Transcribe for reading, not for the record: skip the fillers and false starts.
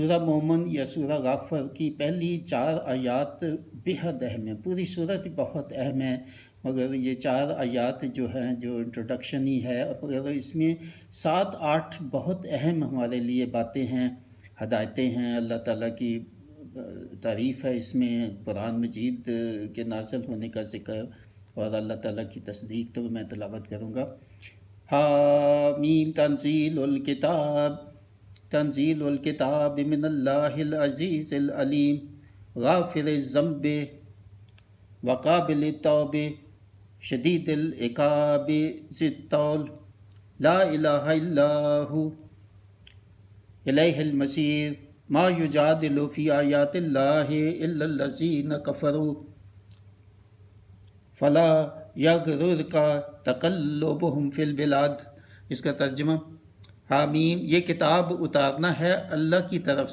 سورہ مومن یا سورہ غافر کی پہلی 4 آیات بہت اہم ہیں۔ پوری صورت بہت اہم ہے، مگر یہ 4 آیات جو ہیں جو انٹروڈکشن ہی ہے، مگر اس میں 7-8 بہت اہم ہمارے لیے باتیں ہیں، ہدایتیں ہیں، اللہ تعالیٰ کی تعریف ہے اس میں، قرآن مجید کے نازل ہونے کا ذکر اور اللہ تعالیٰ کی تصدیق۔ تو میں تلاوت کروں گا۔ حامیم تنزیل الکتاب من اللہ العزیز العلیم غافر الذنب وقابل التوب شدید العقاب ذی الطول لا الہ الا ہو الیہ المصیر ما یجادل فی آیات اللہ الا الذین کفروا فلا یغررک تقلبہم فی البلاد۔ اس کا ترجمہ: حامیم، یہ کتاب اتارنا ہے اللہ کی طرف